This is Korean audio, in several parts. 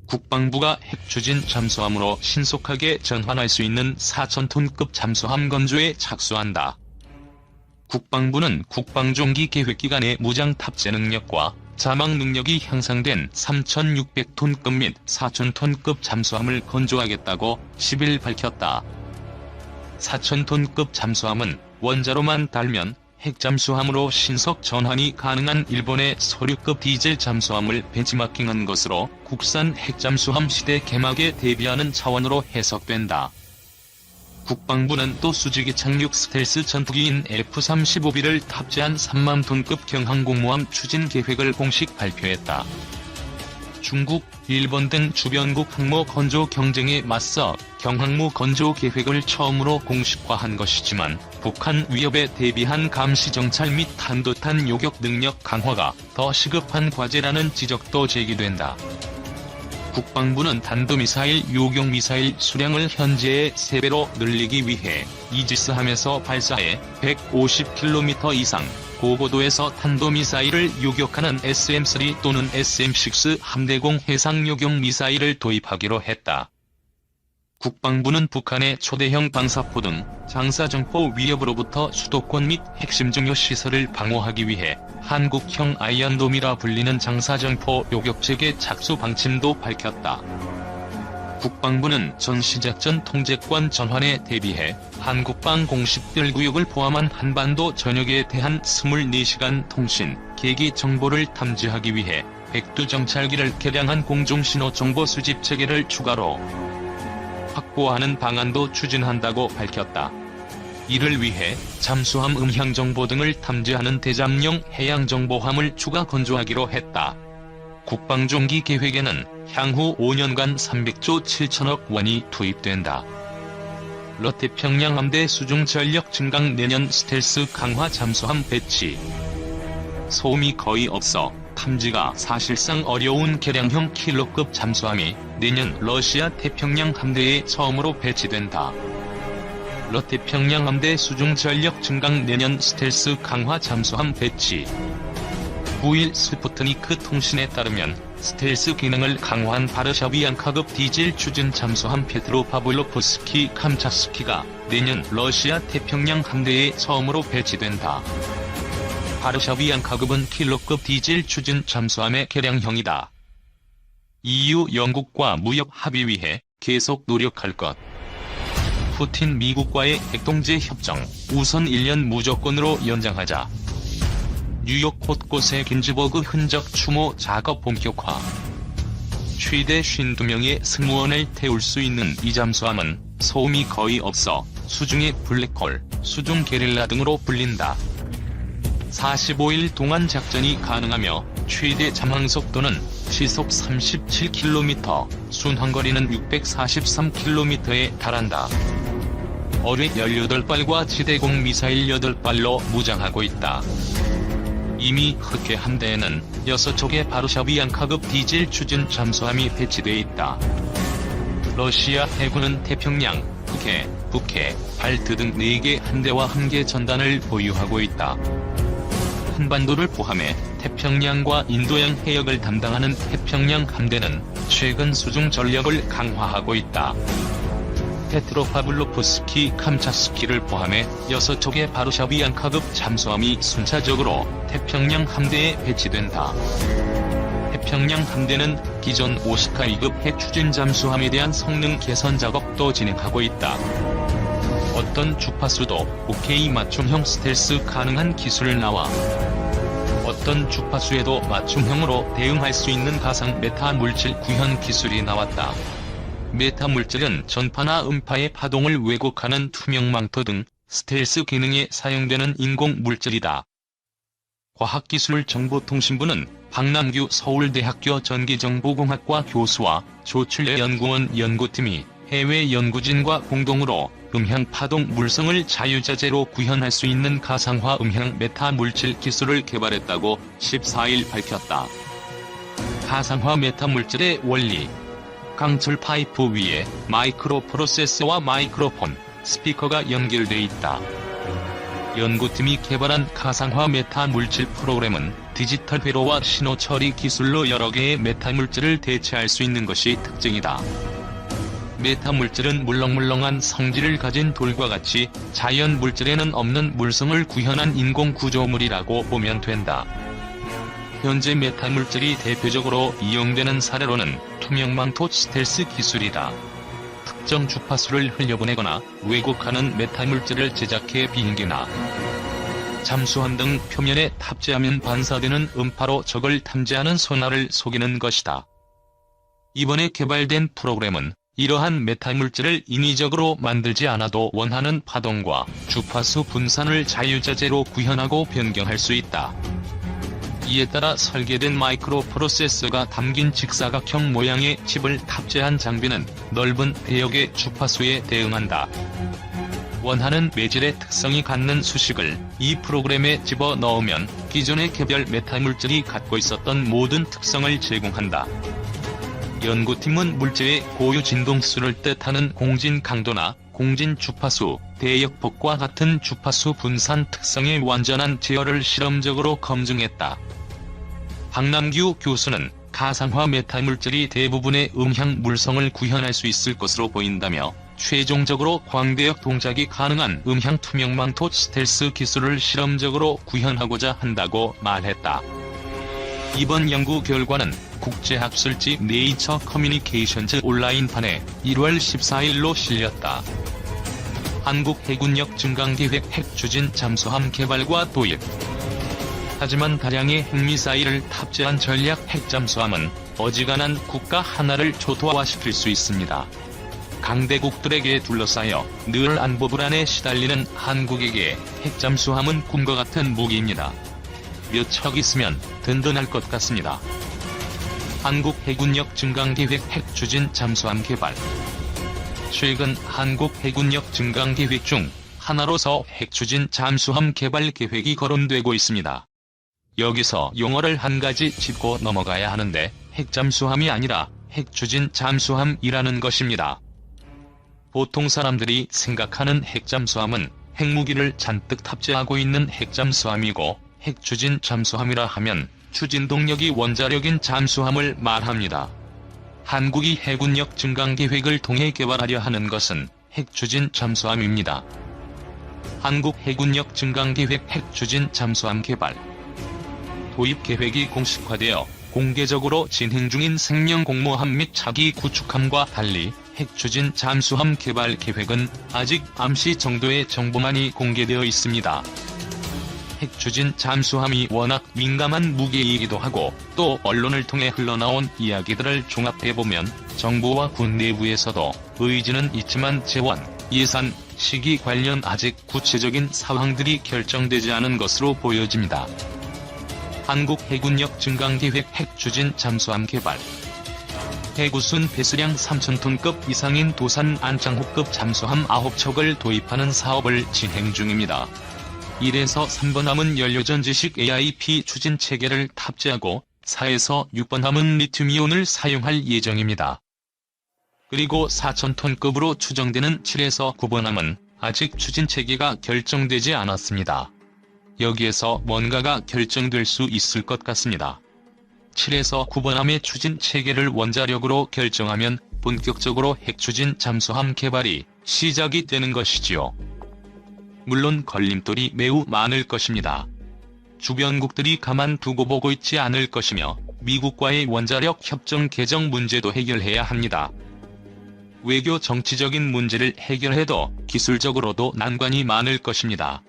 국방부가 핵추진 잠수함으로 신속하게 전환할 수 있는 4,000톤급 잠수함 건조에 착수한다. 국방부는 국방종기 계획기간의 무장 탑재 능력과 자막 능력이 향상된 3,600톤급 및 4,000톤급 잠수함을 건조하겠다고 10일 밝혔다. 4,000톤급 잠수함은 원자로만 달면 핵잠수함으로 신속 전환이 가능한 일본의 서류급 디젤 잠수함을 벤치마킹한 것으로 국산 핵잠수함 시대 개막에 대비하는 차원으로 해석된다. 국방부는 또 수직이 착륙 스텔스 전투기인 F-35B를 탑재한 3만 톤급 경항공모함 추진 계획을 공식 발표했다. 중국, 일본 등 주변국 항모 건조 경쟁에 맞서 경항모 건조 계획을 처음으로 공식화한 것이지만 북한 위협에 대비한 감시 정찰 및 탄도탄 요격 능력 강화가 더 시급한 과제라는 지적도 제기된다. 국방부는 탄도미사일 요격미사일 수량을 현재의 3배로 늘리기 위해 이지스함에서 발사해 150km 이상 고고도에서 탄도미사일을 요격하는 SM-3 또는 SM-6 함대공 해상요격미사일을 도입하기로 했다. 국방부는 북한의 초대형 방사포 등 장사정포 위협으로부터 수도권 및 핵심 중요 시설을 방어하기 위해 한국형 아이언돔이라 불리는 장사정포 요격체계 착수 방침도 밝혔다. 국방부는 전시작전 통제권 전환에 대비해 한국방 공식별 구역을 포함한 한반도 전역에 대한 24시간 통신, 계기 정보를 탐지하기 위해 백두정찰기를 개량한 공중신호 정보 수집 체계를 추가로 확보하는 방안도 추진한다고 밝혔다. 이를 위해 잠수함 음향정보 등을 탐지하는 대잠용 해양정보함을 추가 건조하기로 했다. 국방종기 계획에는 향후 5년간 300조 7천억 원이 투입된다. 롯데평양 함대 수중 전력 증강 내년 스텔스 강화 잠수함 배치. 소음이 거의 없어 탐지가 사실상 어려운 개량형 킬러급 잠수함이 내년 러시아 태평양 함대에 처음으로 배치된다. 롯데평양 함대 수중 전력 증강 내년 스텔스 강화 잠수함 배치. 9일 스푸트니크 통신에 따르면 스텔스 기능을 강화한 바르샤비안카급 디젤 추진 잠수함 페트로파블로프스키 캄차스키가 내년 러시아 태평양 함대에 처음으로 배치된다. 바르샤비안카급은 킬러급 디젤 추진 잠수함의 개량형이다. EU 영국과 무역 합의 위해 계속 노력할 것. 푸틴 미국과의 핵동제 협정 우선 1년 무조건으로 연장하자. 뉴욕 곳곳에 긴즈버그 흔적 추모 작업 본격화. 최대 52명의 승무원을 태울 수 있는 이 잠수함은 소음이 거의 없어 수중의 블랙홀, 수중 게릴라 등으로 불린다. 45일 동안 작전이 가능하며 최대 잠항속도는 시속 37km, 순항거리는 643km에 달한다. 어뢰 18발과 지대공 미사일 8발로 무장하고 있다. 이미 흑해 함대에는 6척의 바르샤비안카급 디젤 추진 잠수함이 배치돼 있다. 러시아 해군은 태평양, 흑해, 북해, 발트 등 4개 함대와 1개 전단을 보유하고 있다. 한반도를 포함해 태평양과 인도양 해역을 담당하는 태평양 함대는 최근 수중 전력을 강화하고 있다. 페트로파블로프스키 캄차스키를 포함해 6척의 바르샤비안카급 잠수함이 순차적으로 태평양 함대에 배치된다. 태평양 함대는 기존 오스카 2급 핵추진 잠수함에 대한 성능 개선 작업도 진행하고 있다. 어떤 주파수도 OK 맞춤형 스텔스 가능한 기술을 나와 어떤 주파수에도 맞춤형으로 대응할 수 있는 가상 메타 물질 구현 기술이 나왔다. 메타 물질은 전파나 음파의 파동을 왜곡하는 투명망토 등 스텔스 기능에 사용되는 인공 물질이다. 과학기술정보통신부는 박남규 서울대학교 전기정보공학과 교수와 조출래 연구원 연구팀이 해외 연구진과 공동으로 음향파동 물성을 자유자재로 구현할 수 있는 가상화 음향 메타 물질 기술을 개발했다고 14일 밝혔다. 가상화 메타 물질의 원리. 강철 파이프 위에 마이크로 프로세서와 마이크로폰, 스피커가 연결돼 있다. 연구팀이 개발한 가상화 메타 물질 프로그램은 디지털 회로와 신호 처리 기술로 여러 개의 메타 물질을 대체할 수 있는 것이 특징이다. 메타 물질은 물렁물렁한 성질을 가진 돌과 같이 자연 물질에는 없는 물성을 구현한 인공 구조물이라고 보면 된다. 현재 메타 물질이 대표적으로 이용되는 사례로는 투명망토 스텔스 기술이다. 특정 주파수를 흘려보내거나 왜곡하는 메타 물질을 제작해 비행기나 잠수함 등 표면에 탑재하면 반사되는 음파로 적을 탐지하는 소나를 속이는 것이다. 이번에 개발된 프로그램은 이러한 메타 물질을 인위적으로 만들지 않아도 원하는 파동과 주파수 분산을 자유자재로 구현하고 변경할 수 있다. 이에 따라 설계된 마이크로 프로세서가 담긴 직사각형 모양의 칩을 탑재한 장비는 넓은 대역의 주파수에 대응한다. 원하는 매질의 특성이 갖는 수식을 이 프로그램에 집어넣으면 기존의 개별 메타 물질이 갖고 있었던 모든 특성을 제공한다. 연구팀은 물체의 고유 진동수를 뜻하는 공진 강도나 공진 주파수, 대역폭과 같은 주파수 분산 특성의 완전한 제어를 실험적으로 검증했다. 박남규 교수는 가상화 메타 물질이 대부분의 음향 물성을 구현할 수 있을 것으로 보인다며 최종적으로 광대역 동작이 가능한 음향 투명망토 스텔스 기술을 실험적으로 구현하고자 한다고 말했다. 이번 연구 결과는 국제학술지 네이처 커뮤니케이션즈 온라인판에 1월 14일로 실렸다. 한국 해군력 증강계획 핵추진 잠수함 개발과 도입. 하지만 다량의 핵미사일을 탑재한 전략 핵잠수함은 어지간한 국가 하나를 초토화시킬 수 있습니다. 강대국들에게 둘러싸여 늘 안보 불안에 시달리는 한국에게 핵잠수함은 꿈과 같은 무기입니다. 몇 척 있으면 든든할 것 같습니다. 한국 해군력 증강계획 핵추진 잠수함 개발. 최근 한국 해군력 증강계획 중 하나로서 핵추진 잠수함 개발 계획이 거론되고 있습니다. 여기서 용어를 한 가지 짚고 넘어가야 하는데 핵잠수함이 아니라 핵추진 잠수함이라는 것입니다. 보통 사람들이 생각하는 핵잠수함은 핵무기를 잔뜩 탑재하고 있는 핵잠수함이고 핵추진 잠수함이라 하면 추진동력이 원자력인 잠수함을 말합니다. 한국이 해군력 증강계획을 통해 개발하려 하는 것은 핵추진 잠수함입니다. 한국 해군력 증강계획 핵추진 잠수함 개발. 도입 계획이 공식화되어 공개적으로 진행 중인 생명공모함 및 차기 구축함과 달리 핵추진 잠수함 개발 계획은 아직 암시 정도의 정보만이 공개되어 있습니다. 핵추진 잠수함이 워낙 민감한 무기이기도 하고 또 언론을 통해 흘러나온 이야기들을 종합해보면 정부와 군 내부에서도 의지는 있지만 재원, 예산, 시기 관련 아직 구체적인 사항들이 결정되지 않은 것으로 보여집니다. 한국 해군력 증강계획 핵추진 잠수함 개발. 해구순 배수량 3,000톤급 이상인 도산 안창호급 잠수함 9척을 도입하는 사업을 진행 중입니다. 1에서 3번 함은 연료전지식 AIP 추진 체계를 탑재하고 4에서 6번 함은 리튬이온을 사용할 예정입니다. 그리고 4,000톤급으로 추정되는 7에서 9번 함은 아직 추진 체계가 결정되지 않았습니다. 여기에서 뭔가가 결정될 수 있을 것 같습니다. 7에서 9번 함의 추진 체계를 원자력으로 결정하면 본격적으로 핵추진 잠수함 개발이 시작이 되는 것이지요. 물론 걸림돌이 매우 많을 것입니다. 주변국들이 가만두고 보고 있지 않을 것이며 미국과의 원자력 협정 개정 문제도 해결해야 합니다. 외교 정치적인 문제를 해결해도 기술적으로도 난관이 많을 것입니다.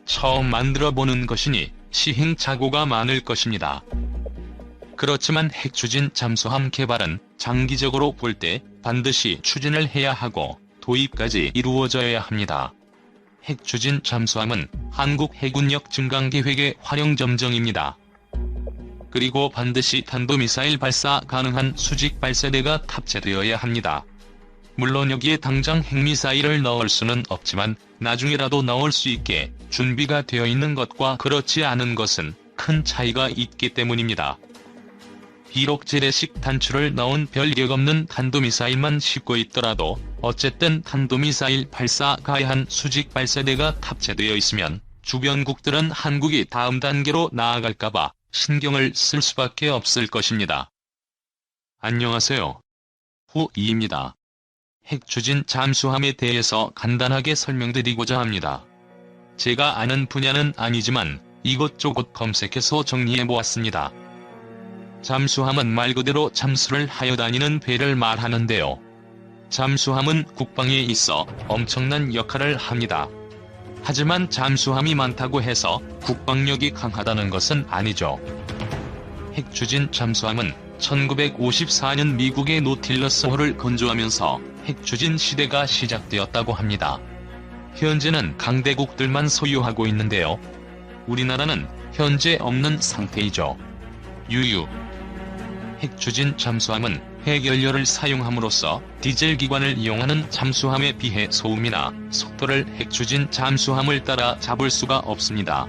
처음 만들어보는 것이니 시행착오가 많을 것입니다. 그렇지만 핵추진 잠수함 개발은 장기적으로 볼 때 반드시 추진을 해야 하고 도입까지 이루어져야 합니다. 핵추진 잠수함은 한국 해군력 증강계획의 활용점정입니다. 그리고 반드시 탄도미사일 발사 가능한 수직 발사대가 탑재되어야 합니다. 물론 여기에 당장 핵미사일을 넣을 수는 없지만 나중에라도 넣을 수 있게 준비가 되어 있는 것과 그렇지 않은 것은 큰 차이가 있기 때문입니다. 비록 재래식 단추를 넣은 별 격없는 탄도미사일만 싣고 있더라도 어쨌든 탄도미사일 발사 가해한 수직 발사대가 탑재되어 있으면 주변국들은 한국이 다음 단계로 나아갈까봐 신경을 쓸 수밖에 없을 것입니다. 안녕하세요. 후이입니다. 핵추진 잠수함에 대해서 간단하게 설명드리고자 합니다. 제가 아는 분야는 아니지만 이것저것 검색해서 정리해보았습니다. 잠수함은 말 그대로 잠수를 하여 다니는 배를 말하는데요. 잠수함은 국방에 있어 엄청난 역할을 합니다. 하지만 잠수함이 많다고 해서 국방력이 강하다는 것은 아니죠. 핵추진 잠수함은 1954년 미국의 노틸러스호를 건조하면서 핵추진 시대가 시작되었다고 합니다. 현재는 강대국들만 소유하고 있는데요. 우리나라는 현재 없는 상태이죠. 유유. 핵추진 잠수함은 핵연료를 사용함으로써 디젤 기관을 이용하는 잠수함에 비해 소음이나 속도를 핵추진 잠수함을 따라 잡을 수가 없습니다.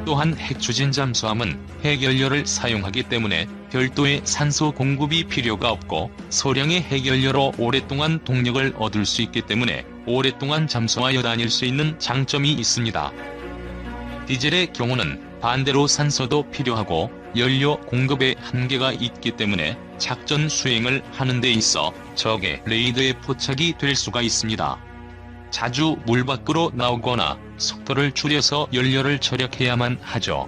또한 핵추진 잠수함은 핵연료를 사용하기 때문에 별도의 산소 공급이 필요가 없고 소량의 핵연료로 오랫동안 동력을 얻을 수 있기 때문에 오랫동안 잠수하여 다닐 수 있는 장점이 있습니다. 디젤의 경우는 반대로 산소도 필요하고 연료 공급에 한계가 있기 때문에 작전 수행을 하는 데 있어 적의 레이더에 포착이 될 수가 있습니다. 자주 물 밖으로 나오거나 속도를 줄여서 연료를 절약해야만 하죠.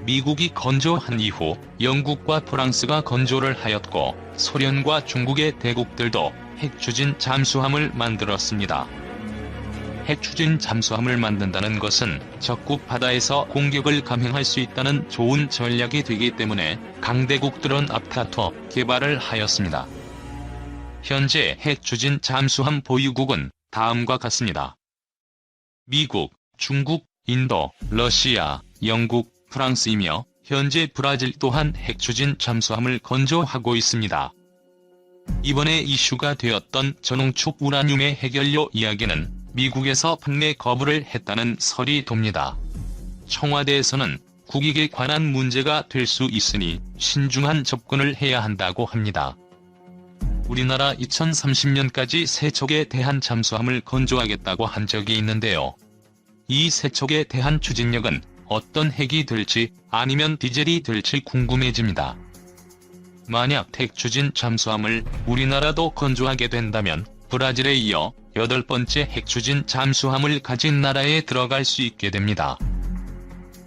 미국이 건조한 이후 영국과 프랑스가 건조를 하였고 소련과 중국의 대국들도 핵추진 잠수함을 만들었습니다. 핵추진 잠수함을 만든다는 것은 적국 바다에서 공격을 감행할 수 있다는 좋은 전략이 되기 때문에 강대국들은 앞다퉈 개발을 하였습니다. 현재 핵추진 잠수함 보유국은 다음과 같습니다. 미국, 중국, 인도, 러시아, 영국, 프랑스이며 현재 브라질 또한 핵추진 잠수함을 건조하고 있습니다. 이번에 이슈가 되었던 전홍축 우라늄의 핵연료 이야기는 미국에서 판매 거부를 했다는 설이 돕니다. 청와대에서는 국익에 관한 문제가 될 수 있으니 신중한 접근을 해야 한다고 합니다. 우리나라 2030년까지 3척에 대한 잠수함을 건조하겠다고 한 적이 있는데요. 이 3척에 대한 추진력은 어떤 핵이 될지 아니면 디젤이 될지 궁금해집니다. 만약 핵추진 잠수함을 우리나라도 건조하게 된다면 브라질에 이어 8번째 핵추진 잠수함을 가진 나라에 들어갈 수 있게 됩니다.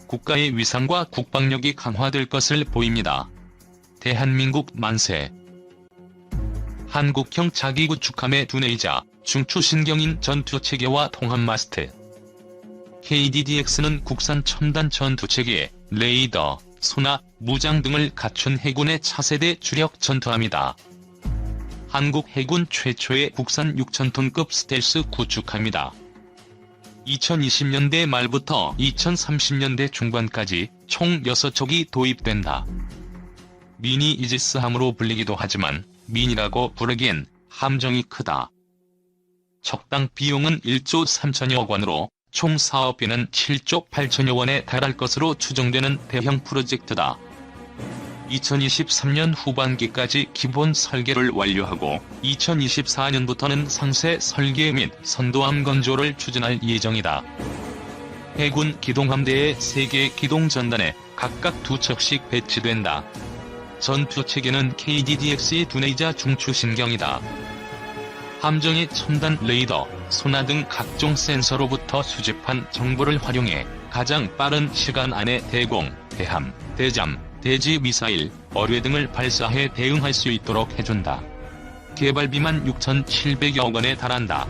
국가의 위상과 국방력이 강화될 것을 보입니다. 대한민국 만세. 한국형 자기구축함의 두뇌이자 중추신경인 전투체계와 통합마스트. KDDX는 국산 첨단 전투체계, 레이더, 소나, 무장 등을 갖춘 해군의 차세대 주력 전투함이다. 한국 해군 최초의 국산 6,000톤급 스텔스 구축함이다. 2020년대 말부터 2030년대 중반까지 총 6척이 도입된다. 미니 이지스함으로 불리기도 하지만 미니라고 부르기엔 함정이 크다. 척당 비용은 1조 3천여억 원으로 총 사업비는 7조 8천여 원에 달할 것으로 추정되는 대형 프로젝트다. 2023년 후반기까지 기본 설계를 완료하고 2024년부터는 상세 설계 및 선도함 건조를 추진할 예정이다. 해군 기동함대의 3개 기동전단에 각각 2척씩 배치된다. 전투체계는 KDDX의 두뇌이자 중추신경이다. 함정의 첨단 레이더, 소나 등 각종 센서로부터 수집한 정보를 활용해 가장 빠른 시간 안에 대공, 대함, 대잠, 대지 미사일, 어뢰 등을 발사해 대응할 수 있도록 해준다. 개발비만 6,700여 원에 달한다.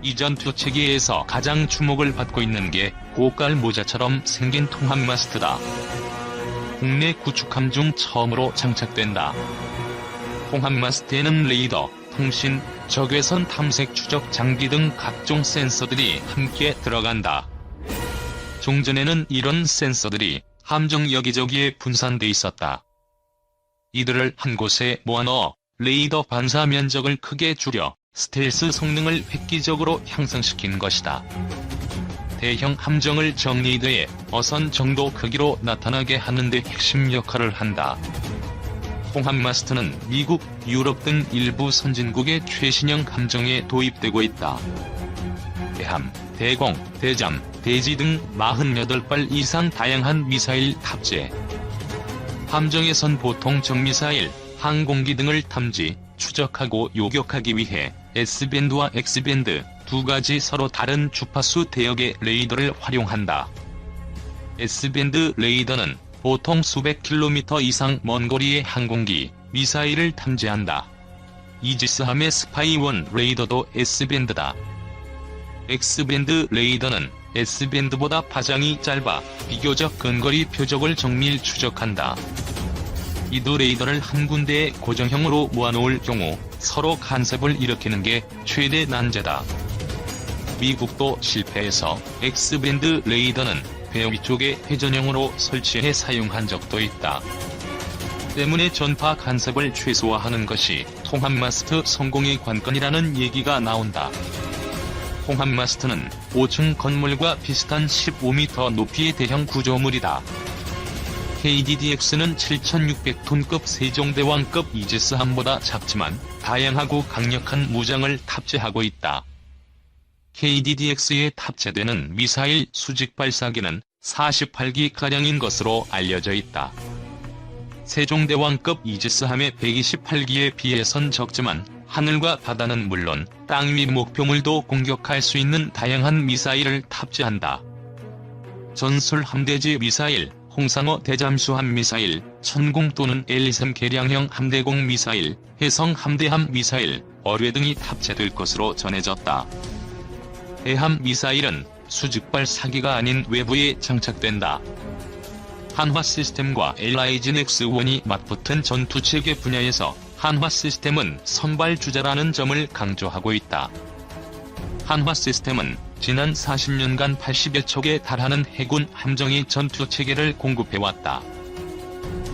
이 전투체계에서 가장 주목을 받고 있는 게 고깔 모자처럼 생긴 통합마스트다. 국내 구축함 중 처음으로 장착된다. 통합마스트에는 레이더, 통신, 적외선 탐색 추적 장비 등 각종 센서들이 함께 들어간다. 종전에는 이런 센서들이 함정 여기저기에 분산돼 있었다. 이들을 한 곳에 모아넣어 레이더 반사 면적을 크게 줄여 스텔스 성능을 획기적으로 향상시킨 것이다. 대형 함정을 정리대에 어선 정도 크기로 나타나게 하는 데 핵심 역할을 한다. 통합마스트는 미국, 유럽 등 일부 선진국의 최신형 함정에 도입되고 있다. 대함, 대공, 대잠, 대지 등 48발 이상 다양한 미사일 탑재. 함정에선 보통 정미사일, 항공기 등을 탐지, 추적하고 요격하기 위해 S밴드와 X밴드 두 가지 서로 다른 주파수 대역의 레이더를 활용한다. S밴드 레이더는 보통 수백 킬로미터 이상 먼 거리의 항공기, 미사일을 탐지한다. 이지스함의 스파이-1 레이더도 S밴드다. X밴드 레이더는 S밴드보다 파장이 짧아 비교적 근거리 표적을 정밀 추적한다. 이 두 레이더를 한 군데에 고정형으로 모아놓을 경우 서로 간섭을 일으키는 게 최대 난제다. 미국도 실패해서 X밴드 레이더는 배 위쪽에 회전형으로 설치해 사용한 적도 있다. 때문에 전파 간섭을 최소화하는 것이 통합마스트 성공의 관건이라는 얘기가 나온다. 통합마스트는 5층 건물과 비슷한 15m 높이의 대형 구조물이다. KDDX는 7600톤급 세종대왕급 이지스함보다 작지만 다양하고 강력한 무장을 탑재하고 있다. KDDX에 탑재되는 미사일 수직 발사기는 48기가량인 것으로 알려져 있다. 세종대왕급 이지스함의 128기에 비해선 적지만 하늘과 바다는 물론 땅 위 목표물도 공격할 수 있는 다양한 미사일을 탑재한다. 전술 함대지 미사일, 홍상어 대잠수함 미사일, 천공 또는 L-3 개량형 함대공 미사일, 해성 함대함 미사일, 어뢰 등이 탑재될 것으로 전해졌다. 해함 미사일은 수직발 사기가 아닌 외부에 장착된다. 한화시스템과 LIGN-X1이 맞붙은 전투체계 분야에서 한화시스템은 선발주자라는 점을 강조하고 있다. 한화시스템은 지난 40년간 80여 척에 달하는 해군 함정의 전투체계를 공급해왔다.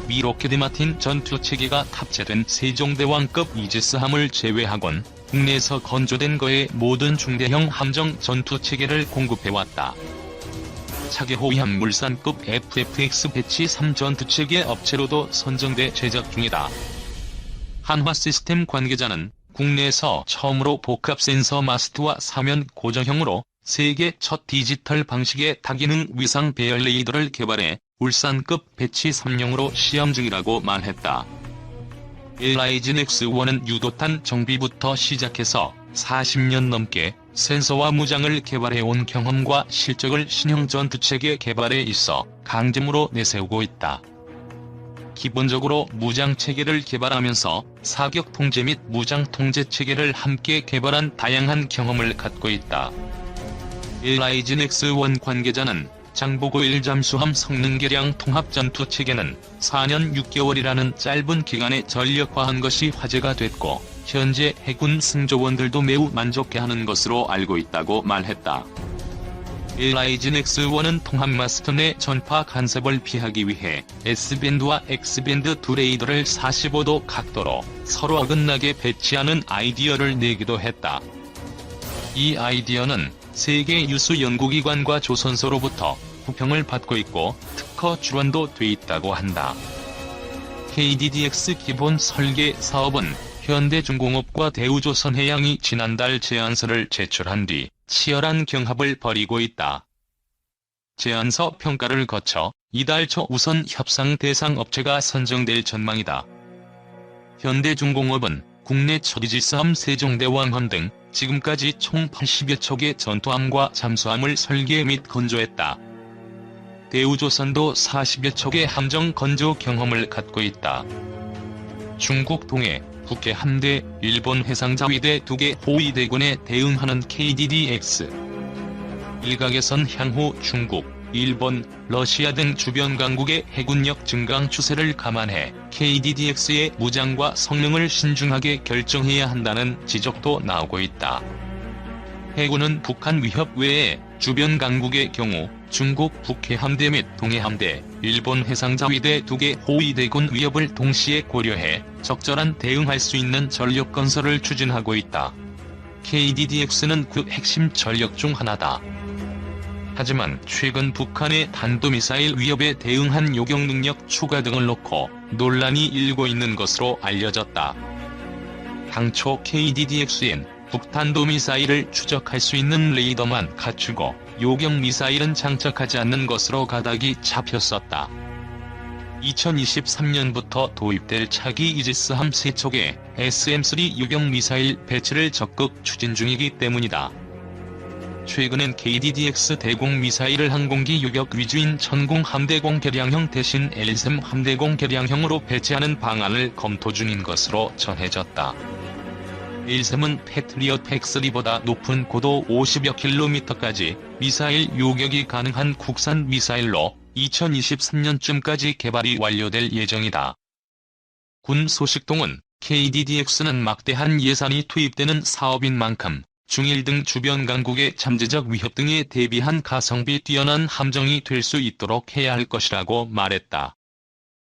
미 로키드 마틴 전투체계가 탑재된 세종대왕급 이지스함을 제외하곤 국내에서 건조된 거의 모든 중대형 함정 전투체계를 공급해왔다. 차계호위함 물산급 FFX 배치 3 전투체계 업체로도 선정돼 제작 중이다. 한화시스템 관계자는 국내에서 처음으로 복합 센서 마스트와 사면 고정형으로 세계 첫 디지털 방식의 다기능 위상 배열 레이더를 개발해 울산급 배치 3용으로 시험 중이라고 말했다. LIGN-X1은 유도탄 정비부터 시작해서 40년 넘게 센서와 무장을 개발해온 경험과 실적을 신형 전투체계 개발에 있어 강점으로 내세우고 있다. 기본적으로 무장체계를 개발하면서 사격 통제 및 무장 통제 체계를 함께 개발한 다양한 경험을 갖고 있다. LIGN-X1 관계자는 장보고 1잠수함 성능 개량 통합 전투 체계는 4년 6개월이라는 짧은 기간에 전력화한 것이 화제가 됐고 현재 해군 승조원들도 매우 만족해하는 것으로 알고 있다고 말했다. LIGN-X1은 통합마스터 내 전파 간섭을 피하기 위해 S밴드와 X밴드 두 레이더를 45도 각도로 서로 어긋나게 배치하는 아이디어를 내기도 했다. 이 아이디어는 세계 유수 연구기관과 조선소로부터 후평을 받고 있고 특허 출원도 돼 있다고 한다. KDDX 기본 설계 사업은 현대중공업과 대우조선해양이 지난달 제안서를 제출한 뒤 치열한 경합을 벌이고 있다. 제안서 평가를 거쳐 이달 초 우선 협상 대상 업체가 선정될 전망이다. 현대중공업은 국내 첫 이지스함 세종대왕함 등 지금까지 총 80여 척의 전투함과 잠수함을 설계 및 건조했다. 대우조선도 40여 척의 함정 건조 경험을 갖고 있다. 중국 동해, 북해 함대, 일본 해상자위대 2개 호위대군에 대응하는 KDDX. 일각에선 향후 중국, 일본, 러시아 등 주변 강국의 해군력 증강 추세를 감안해 KDDX의 무장과 성능을 신중하게 결정해야 한다는 지적도 나오고 있다. 해군은 북한 위협 외에 주변 강국의 경우 중국 북해 함대 및 동해 함대, 일본 해상자위대 2개 호위대군 위협을 동시에 고려해 적절한 대응할 수 있는 전력 건설을 추진하고 있다. KDDX는 그 핵심 전력 중 하나다. 하지만 최근 북한의 탄도미사일 위협에 대응한 요격 능력 추가 등을 놓고 논란이 일고 있는 것으로 알려졌다. 당초 KDDX엔 북탄도미사일을 추적할 수 있는 레이더만 갖추고 요격 미사일은 장착하지 않는 것으로 가닥이 잡혔었다. 2023년부터 도입될 차기 이지스함 3척에 SM-3 요격 미사일 배치를 적극 추진 중이기 때문이다. 최근엔 KDDX 대공 미사일을 항공기 요격 위주인 천공 함대공 개량형 대신 LSM 함대공 개량형으로 배치하는 방안을 검토 중인 것으로 전해졌다. LSM은 패트리엇 PAC-3보다 높은 고도 50여 킬로미터까지 미사일 요격이 가능한 국산 미사일로 2023년쯤까지 개발이 완료될 예정이다. 군 소식통은 KDDX는 막대한 예산이 투입되는 사업인 만큼 중일 등 주변 강국의 잠재적 위협 등에 대비한 가성비 뛰어난 함정이 될 수 있도록 해야 할 것이라고 말했다.